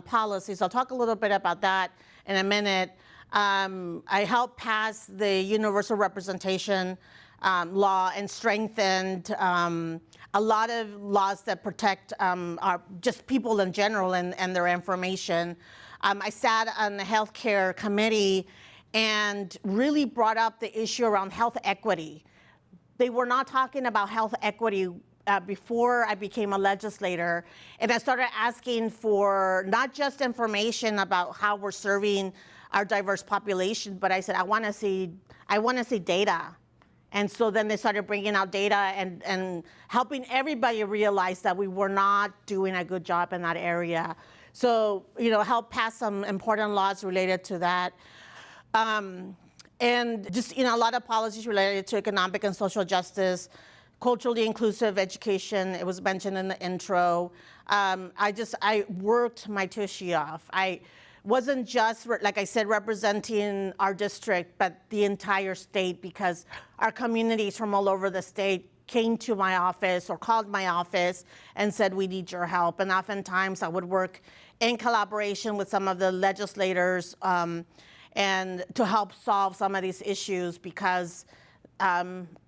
policies. I'll talk a little bit about that in a minute. I helped pass the universal representation law and strengthened a lot of laws that protect just people in general and their information. I sat on the healthcare committee and really brought up the issue around health equity. They were not talking about health equity before I became a legislator, and I started asking for not just information about how we're serving our diverse population, but I said, I want to see data. And so then they started bringing out data and helping everybody realize that we were not doing a good job in that area. So, help pass some important laws related to that. And just, a lot of policies related to economic and social justice, culturally inclusive education. It was mentioned in the intro. I worked my tushy off. I wasn't just, like I said, representing our district, but the entire state, because our communities from all over the state came to my office or called my office and said, we need your help. And oftentimes I would work in collaboration with some of the legislators and to help solve some of these issues, because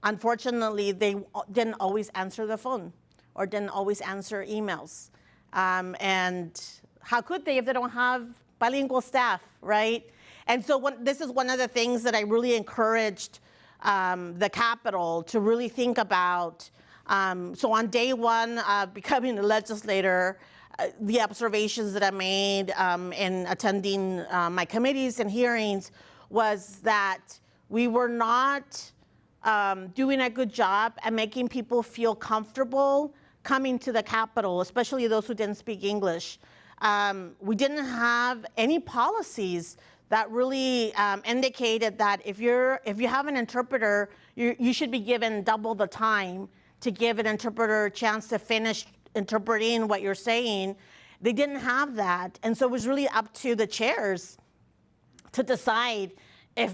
unfortunately they didn't always answer the phone or didn't always answer emails. And how could they if they don't have bilingual staff, right? And so this is one of the things that I really encouraged the Capitol to really think about. So on day one of becoming a legislator, the observations that I made in attending my committees and hearings was that we were not doing a good job at making people feel comfortable coming to the Capitol, especially those who didn't speak English. We didn't have any policies that really indicated that if you have an interpreter, you should be given double the time to give an interpreter a chance to finish interpreting what you're saying. They didn't have that. And so it was really up to the chairs to decide if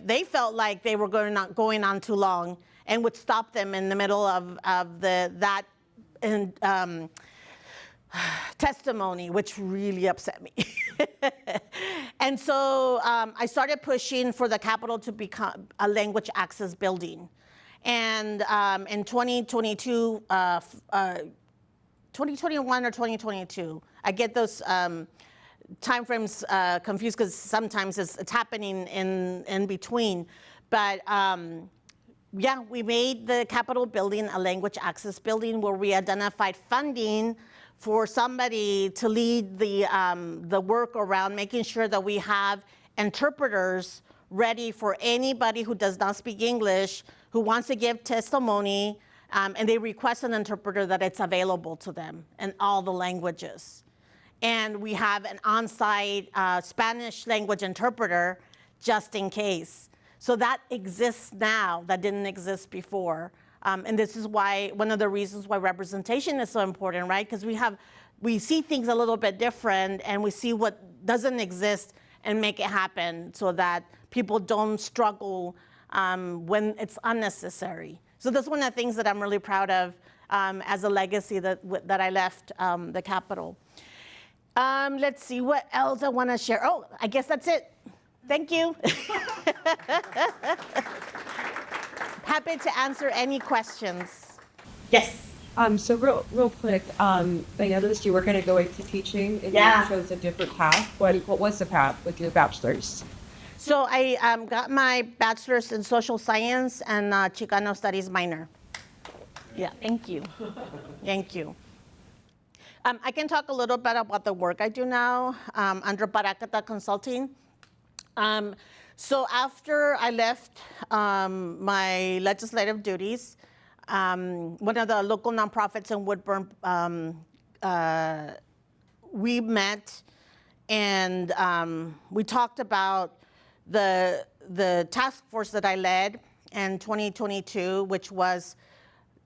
they felt like they were going on too long and would stop them in the middle of that testimony, which really upset me. And so I started pushing for the Capitol to become a language access building. And in 2022, 2021 or 2022, I get those time frames confused because sometimes it's happening in between. But yeah, we made the Capitol building a language access building where we identified funding for somebody to lead the work around making sure that we have interpreters ready for anybody who does not speak English, who wants to give testimony, and they request an interpreter, that it's available to them in all the languages. And we have an on-site Spanish language interpreter just in case. So that exists now, that didn't exist before. And this is why, one of the reasons why representation is so important, right? Because we see things a little bit different, and we see what doesn't exist and make it happen so that people don't struggle when it's unnecessary. So that's one of the things that I'm really proud of as a legacy that I left the Capitol. Let's see what else I want to share. Oh, I guess that's it. Thank you. Happy to answer any questions. Yes. So real quick, I noticed you were going to go into teaching, and Yeah. you chose a different path. What was the path with your bachelor's? So I got my bachelor's in social science and Chicano studies minor. Yeah, thank you. Thank you. I can talk a little bit about the work I do now under Barakata Consulting. So after I left my legislative duties, one of the local nonprofits in Woodburn, we met and we talked about the task force that I led in 2022, which was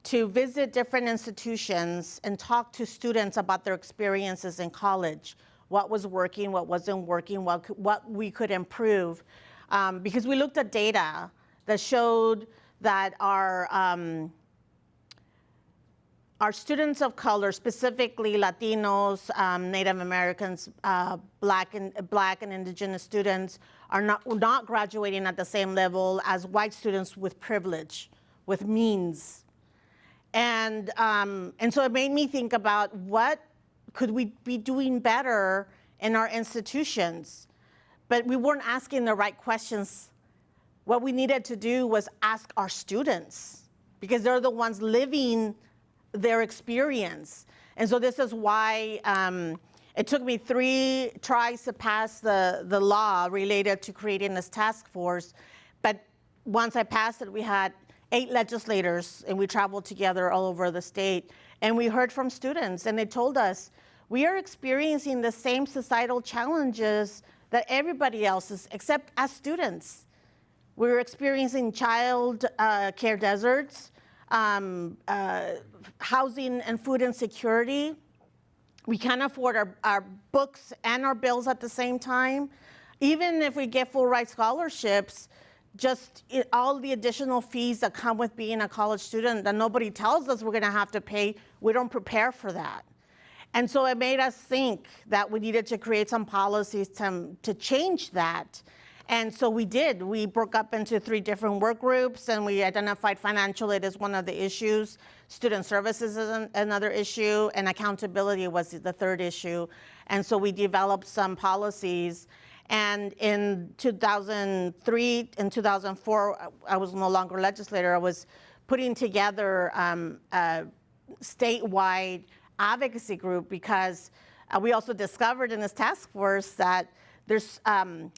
to visit different institutions and talk to students about their experiences in college, what was working, what wasn't working, what we could improve. Because we looked at data that showed that our students of color, specifically Latinos, Native Americans, Black and Indigenous students, are not graduating at the same level as white students with privilege, with means. And so it made me think about what could we be doing better in our institutions. But we weren't asking the right questions. What we needed to do was ask our students, because they're the ones living their experience. And so this is why it took me 3 tries to pass the law related to creating this task force. But once I passed it, we had 8 legislators, and we traveled together all over the state. And we heard from students, and they told us, we are experiencing the same societal challenges that everybody else is, except as students. We're experiencing child care deserts, housing and food insecurity. We can't afford our books and our bills at the same time. Even if we get full ride scholarships, all the additional fees that come with being a college student that nobody tells us we're gonna have to pay, we don't prepare for that. And so it made us think that we needed to create some policies to change that. And so we did. We broke up into 3 different work groups, and we identified financial aid as one of the issues, student services is another issue, and accountability was the 3rd issue. And so we developed some policies. And in 2003 and 2004, I was no longer a legislator. I was putting together a statewide advocacy group, because we also discovered in this task force that there's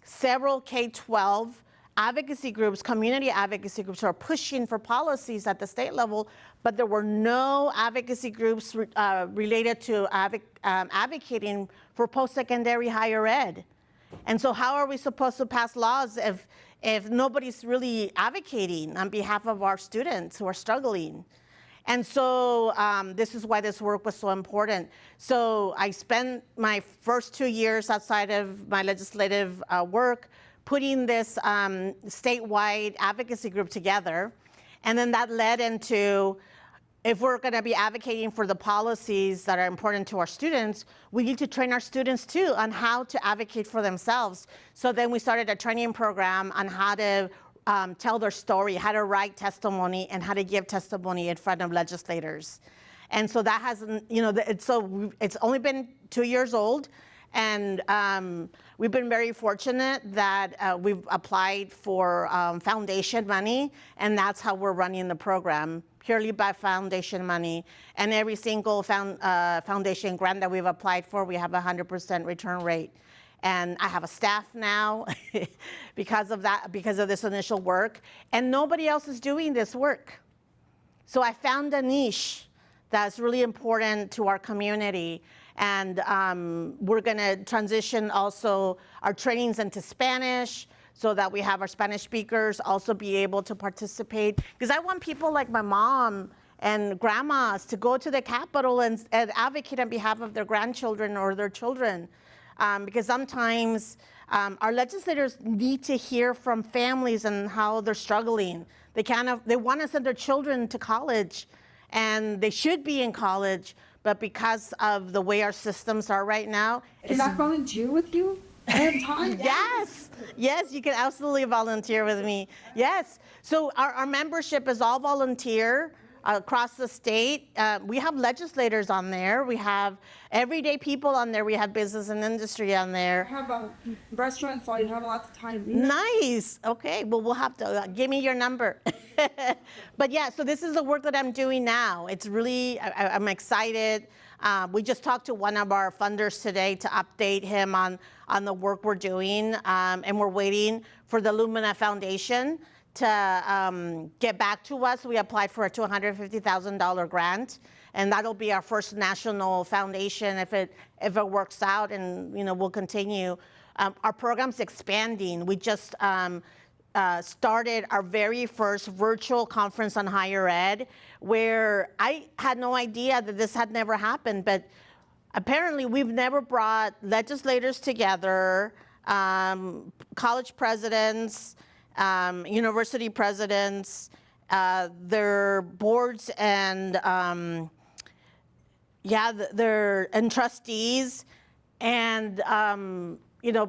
several K-12 advocacy groups, community advocacy groups, who are pushing for policies at the state level, but there were no advocacy groups related to advocating for post-secondary higher ed. And so how are we supposed to pass laws if nobody's really advocating on behalf of our students who are struggling? And so this is why this work was so important. So I spent my first 2 years outside of my legislative work putting this statewide advocacy group together. And then that led into, if we're going to be advocating for the policies that are important to our students, we need to train our students too on how to advocate for themselves. So then we started a training program on how to tell their story, how to write testimony, and how to give testimony in front of legislators. And so that hasn't, it's only been 2 years old. And we've been very fortunate that we've applied for foundation money, and that's how we're running the program, purely by foundation money. And every single foundation grant that we've applied for, we have a 100% return rate. And I have a staff now because of this initial work, and nobody else is doing this work. So I found a niche that's really important to our community. And we're gonna transition also our trainings into Spanish so that we have our Spanish speakers also be able to participate. Because I want people like my mom and grandmas to go to the Capitol and advocate on behalf of their grandchildren or their children. Because sometimes our legislators need to hear from families and how they're struggling. They want to send their children to college, and they should be in college, but because of the way our systems are right now, Can I volunteer with you? I have time. Yes, you can absolutely volunteer with me. Yes, so our membership is all volunteer across the state. We have legislators on there. We have everyday people on there. We have business and industry on I there. have a restaurant, so I have lots of time. Nice. Okay. Well, we'll have to give me your number. But yeah, so this is the work that I'm doing now. It's really, I'm excited. We just talked to one of our funders today to update him on the work we're doing. And we're waiting for the Lumina Foundation to get back to us. We applied for a $250,000 grant, and that'll be our first national foundation if it works out, and we'll continue. Our program's expanding. We just started our very first virtual conference on higher ed, where I had no idea that this had never happened, but apparently we've never brought legislators together, college presidents, university presidents, their boards and trustees, and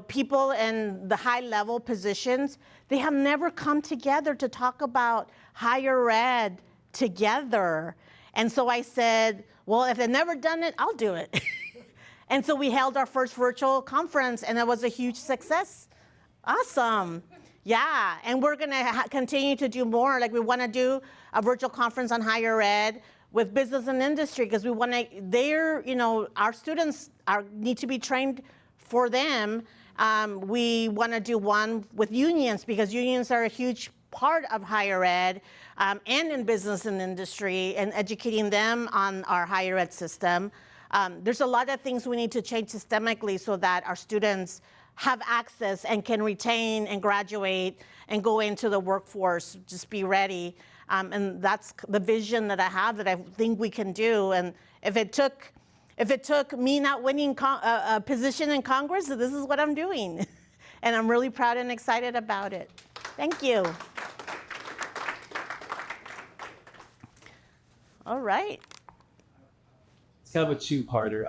people in the high level positions. They have never come together to talk about higher ed together. And so I said, well, if they've never done it, I'll do it. And so we held our first virtual conference, and it was a huge success. Awesome. Yeah, and we're gonna continue to do more. Like, we wanna do a virtual conference on higher ed with business and industry, because we wanna, our students need to be trained for them. We wanna do one with unions, because unions are a huge part of higher ed, and in business and industry, and educating them on our higher ed system. There's a lot of things we need to change systemically so that our students have access and can retain and graduate and go into the workforce, just be ready. And that's the vision that I have, that I think we can do. And if it took me not winning a position in Congress, this is what I'm doing. And I'm really proud and excited about it. Thank you. All right. It's kind of a two-parter.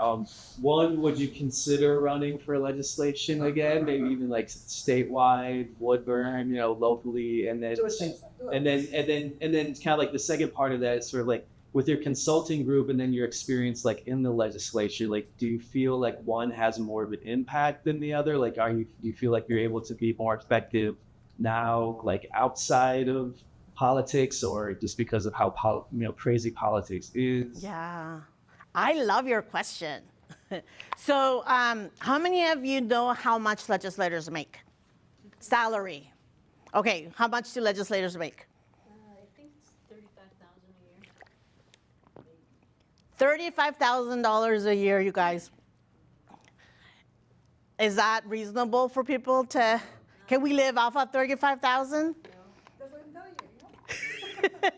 One, would you consider running for legislation again? Maybe even like statewide, Woodburn, locally, and then kind of like the second part of that is sort of like with your consulting group and then your experience like in the legislature. Like, do you feel like one has more of an impact than the other? Like, do you feel like you're able to be more effective now, like outside of politics, or just because of how crazy politics is? Yeah. I love your question. So how many of you know how much legislators make? Salary. Okay, how much do legislators make? I think it's $35,000 a year. $35,000 a year, you guys. Is that reasonable for people to, can we live off of $35,000? That's what I'm telling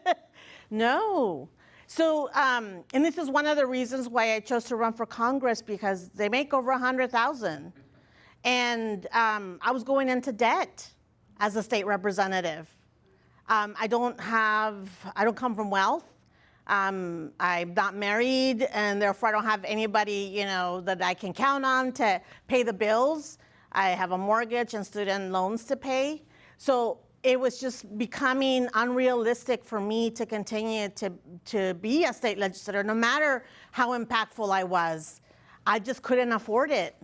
you. No. So, and this is one of the reasons why I chose to run for Congress, because they make over 100,000. And I was going into debt as a state representative. I don't come from wealth. I'm not married, and therefore I don't have anybody, that I can count on to pay the bills. I have a mortgage and student loans to pay. So it was just becoming unrealistic for me to continue to be a state legislator, no matter how impactful I was. I just couldn't afford it.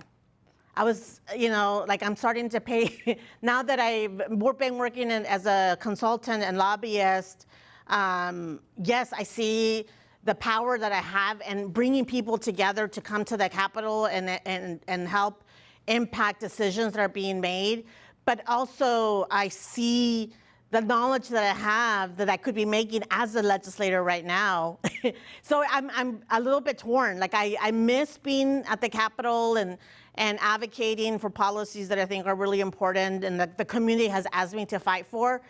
I was, I'm starting to pay, now that I've been working as a consultant and lobbyist, yes, I see the power that I have and bringing people together to come to the Capitol and help impact decisions that are being made. But also I see the knowledge that I have that I could be making as a legislator right now. So I'm a little bit torn. Like I miss being at the Capitol and advocating for policies that I think are really important and that the community has asked me to fight for.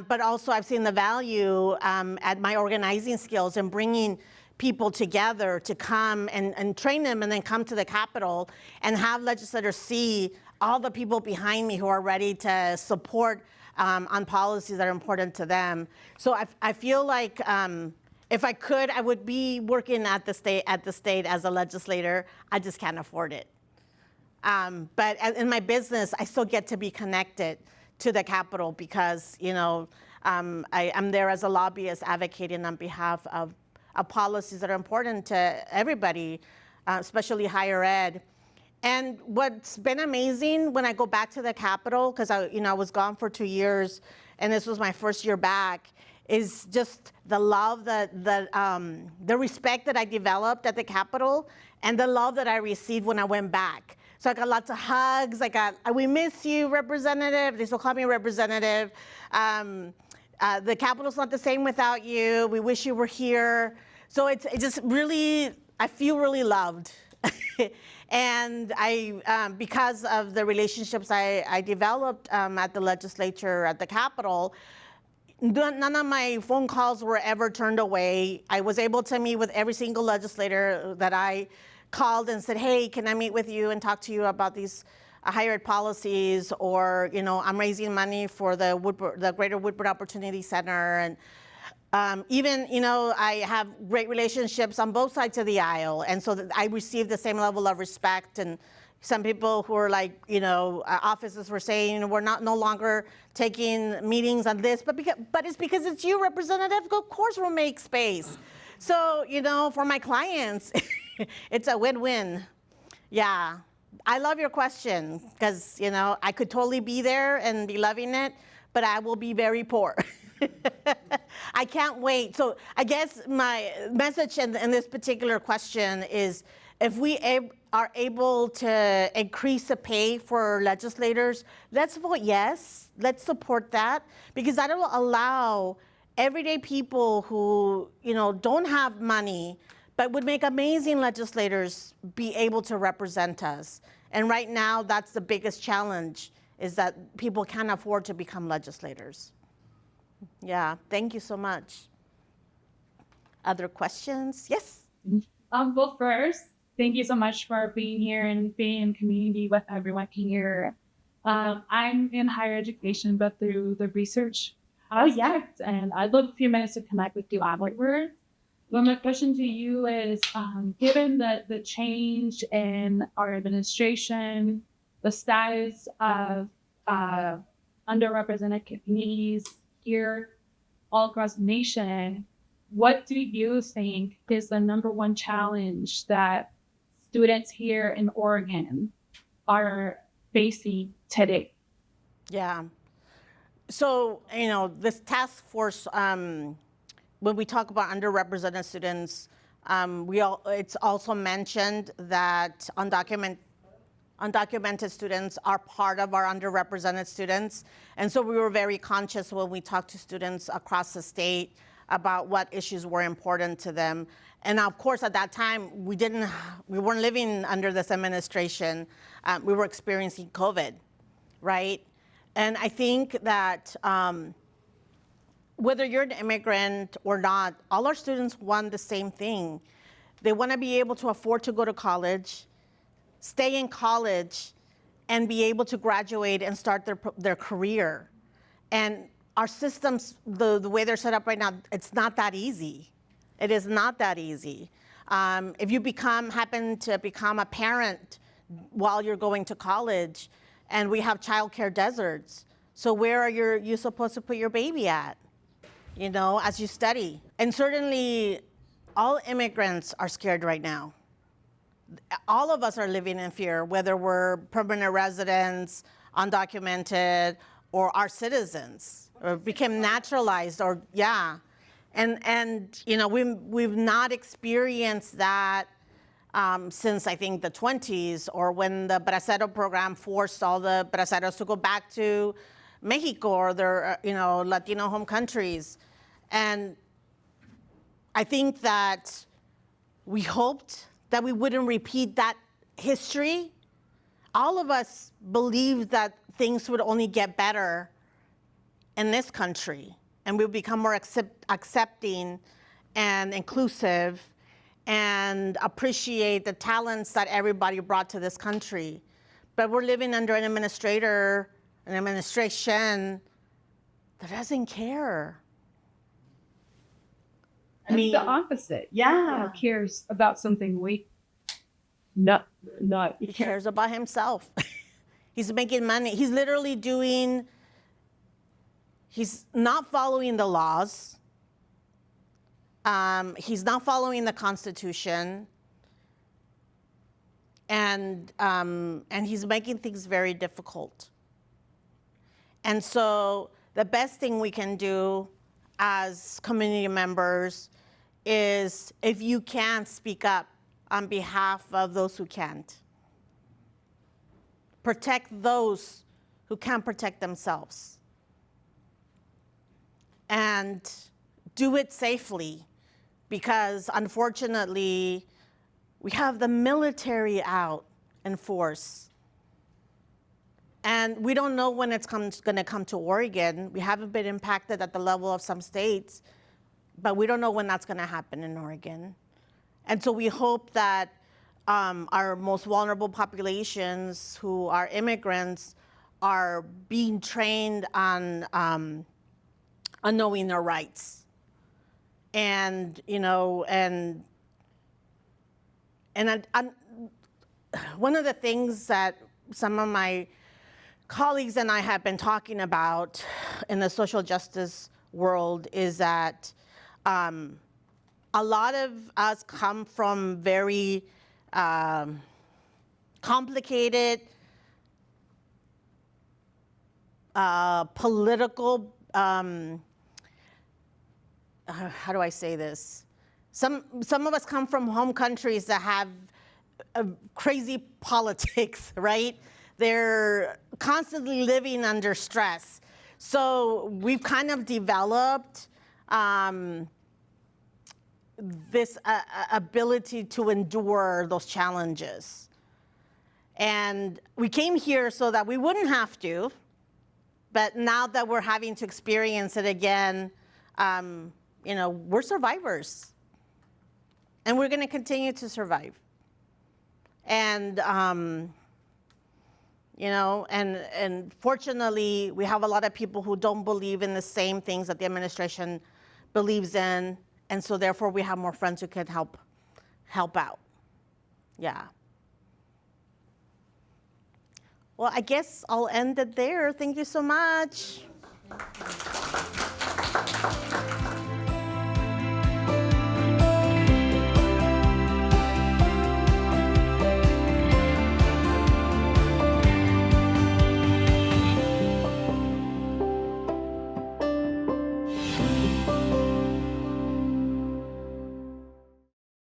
But also I've seen the value at my organizing skills and bringing people together to come and train them and then come to the Capitol and have legislators see all the people behind me who are ready to support on policies that are important to them. So I feel like if I could, I would be working at the state as a legislator. I just can't afford it. But in my business, I still get to be connected to the Capitol because I'm there as a lobbyist advocating on behalf of policies that are important to everybody, especially higher ed. And what's been amazing when I go back to the Capitol, because I was gone for 2 years, and this was my first year back, is just the love the respect that I developed at the Capitol, and the love that I received when I went back. So I got lots of hugs. We miss you, Representative. They still call me Representative. The Capitol's not the same without you. We wish you were here. So it just really, I feel really loved. And because of the relationships I developed at the legislature, at the Capitol, none of my phone calls were ever turned away. I was able to meet with every single legislator that I called and said, hey, can I meet with you and talk to you about these higher ed policies, or I'm raising money for the Greater Woodward Opportunity Center, and even I have great relationships on both sides of the aisle, and so I received the same level of respect. And some people who are offices were saying we're no longer taking meetings on this, but it's because it's you, Representative. Of course we'll make space. So for my clients, it's a win-win. Yeah. I love your question because, I could totally be there and be loving it, but I will be very poor. I can't wait. So I guess my message in this particular question is if we are able to increase the pay for legislators, let's vote yes. Let's support that, because that will allow everyday people who, don't have money but would make amazing legislators be able to represent us. And right now, that's the biggest challenge, is that people can't afford to become legislators. Yeah, thank you so much. Other questions? Yes? Well, first, thank you so much for being here and being in community with everyone here. I'm in higher education, but through the research aspect, and I'd love a few minutes to connect with you afterwards. Well, my question to you is, given the change in our administration, the status of underrepresented communities here all across the nation, what do you think is the #1 challenge that students here in Oregon are facing today? Yeah. So, this task force, when we talk about underrepresented students, it's also mentioned that undocumented students are part of our underrepresented students. And so we were very conscious when we talked to students across the state about what issues were important to them. And of course, at that time, we weren't living under this administration. We were experiencing COVID, right? And I think that whether you're an immigrant or not, all our students want the same thing. They want to be able to afford to go to college, stay in college, and be able to graduate and start their career. And our systems, the way they're set up right now, it's not that easy. It is not that easy. If you happen to become a parent while you're going to college, and we have childcare deserts, so where are you supposed to put your baby at, as you study? And certainly, all immigrants are scared right now. All of us are living in fear, whether we're permanent residents, undocumented, or our citizens, or became naturalized, or and we've not experienced that since I think the 20s, or when the Bracero program forced all the Braceros to go back to Mexico or their Latino home countries. And I think that we hoped that we wouldn't repeat that history. All of us believed that things would only get better in this country, and we'll become more accepting and inclusive and appreciate the talents that everybody brought to this country. But we're living under an administration that doesn't care. I mean, the opposite. Yeah. Who cares about something not he cares about himself. He's making money. He's literally he's not following the laws. He's not following the Constitution. And he's making things very difficult. And so the best thing we can do as community members is, if you can, speak up on behalf of those who can't. Protect those who can't protect themselves. And do it safely, because unfortunately, we have the military out in force. And we don't know when it's going to come to Oregon. We haven't been impacted at the level of some states, but we don't know when that's going to happen in Oregon. And so we hope that our most vulnerable populations, who are immigrants, are being trained on knowing their rights. And one of the things that some of my colleagues and I have been talking about in the social justice world is that a lot of us come from very complicated political, how do I say this? Some of us come from home countries that have crazy politics, right? They're constantly living under stress. So we've kind of developed this ability to endure those challenges. And we came here so that we wouldn't have to, but now that we're having to experience it again, we're survivors. And we're gonna continue to survive. And, and fortunately, we have a lot of people who don't believe in the same things that the administration believes in. And so therefore we have more friends who can help out. Yeah. Well, I guess I'll end it there. Thank you so much.